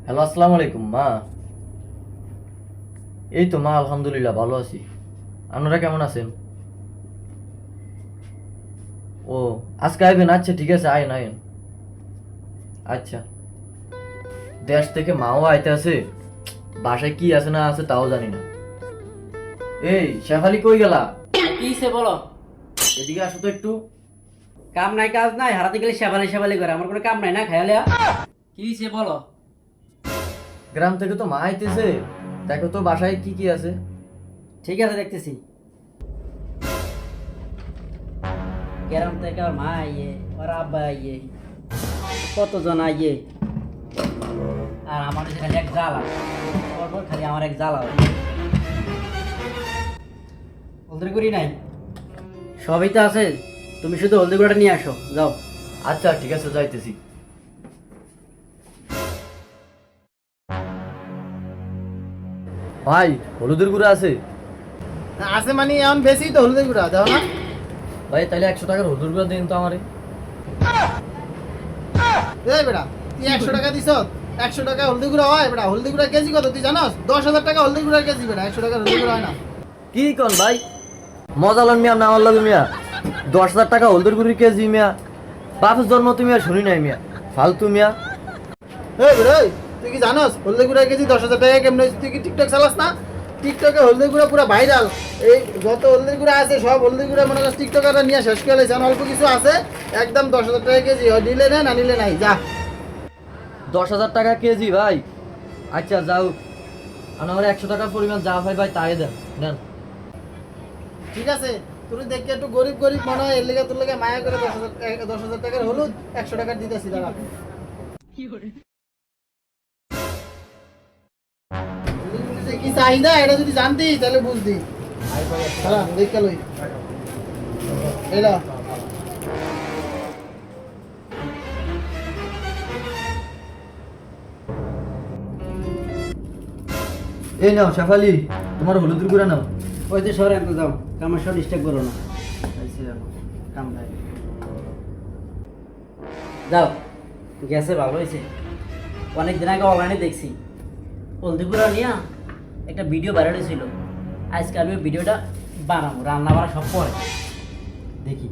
Hello, আসসালামু আলাইকুম মা। এই তো মা, আলহামদুলিল্লাহ ভালো আছি। আপনারা কেমন আছেন? ও, আজকে আইবেন? আচ্ছা ঠিক আছে, আইন আইন। আচ্ছা। দেশ থেকে মাও আইতে আছে, বাসায় কি আছে না আছে তাও জানি না। এই শেফালি কই গেলা? কি হইছে বলো? এদিকে আসো তো একটু। কাম নাই কাজ নাই, হারাতে গেলে সেবালি সেবালি করে। আমার কোনো কাম নাই না, খাইয়া কি হইছে বলো? গ্রাম থেকে তো মা আইতেছে, দেখো তো বাসায় কি কি আছে। ঠিক আছে, দেখতেছি। গ্রাম থেকে ওর মা আইয়ে, ওর আব্বা আইয়ে, কতজন আইয়ে, আর আমার কাছে খালি এক জ্বালা। পরপর খালি আমার এক জ্বালা। হলদি গুঁড়ি নাই, সবই তো আছে। তুমি শুধু হলদি গুঁড়োটা নিয়ে আসো, যাও। আচ্ছা ঠিক আছে, যাইতেছি। ভাই, হলুদের গুঁড়া আছে? আছে মানে এখন বেশি তো হলুদের গুঁড়া দাও না। ভাই তাহলে 100 টাকার হলুদের গুঁড়া দিন তো আমারে। এই বেটা, তুই 100 টাকা দিছ, 100 টাকা হলদি গুঁড়া হয় বেটা? হলদি গুঁড়া কেজি কত তুই জানোস? 10,000 টাকা হলদি গুঁড়ার কেজি বেটা, 100 টাকার হলদি গুঁড়া হয় না। কি কোন ভাই, মজা লন মিয়া, না আমার লাগে মিয়া? 10,000 টাকা হলদের গুড়ির কেজি মিয়া? বাপের জন্ম তুমি আর শুনি নাই মিয়া, ফালতু মিয়া। এই বেটা, এই, তুই কি জানোস হলদি গুঁড়ার কেজি 10,000 টাকা কেমন হয়েছে? তুই কি টিকটক চালাস না? টিকটকে হলদি গুঁড়া পুরো ভাইরাল। এই যত হলদি গুঁড়া আছে সব হলদি গুঁড়া মনে কর টিকটকাররা নিয়ে শেষ করে লেছে। অল্প কিছু আছে একদম 10,000 টাকা কেজি, হয় নিলে নে, না নিলে নাই, যা। 10,000 টাকা কেজি ভাই? আচ্ছা যাও, আমার 100 টাকার পরিমাণ যা ভাই ভাই তাই দেন, নেন। ঠিক আছে, তুই দেখে একটু গরিব গরিব মনে হয়, এর লেগে তোর লেগে মায়া করে 10,000 টাকার হলুদ 100 টাকার দিতেছি, দাঁড়া। হলুদের যে কি চাহিদা এটা যদি জানতি তাহলে বুঝতি। দাঁড়া, দেখে লই। এলা এই নাও শেফালি, তোমার হলুদের গুঁড়া নাও। ওই যে সরে আনতে যাও, আমার সব ডিস্টার্ব করো না। কাম নাই, যাও। গ্যাসে ভালো হয়েছে, অনেক দিন আগে অনলাইনে দেখছি হলদি গুঁড়া নিয়ে একটা ভিডিও ভাইরাল হয়েছিল। আজকে আমি ওই ভিডিওটা বানাবো, রান্না বান্না সব পরে দেখি।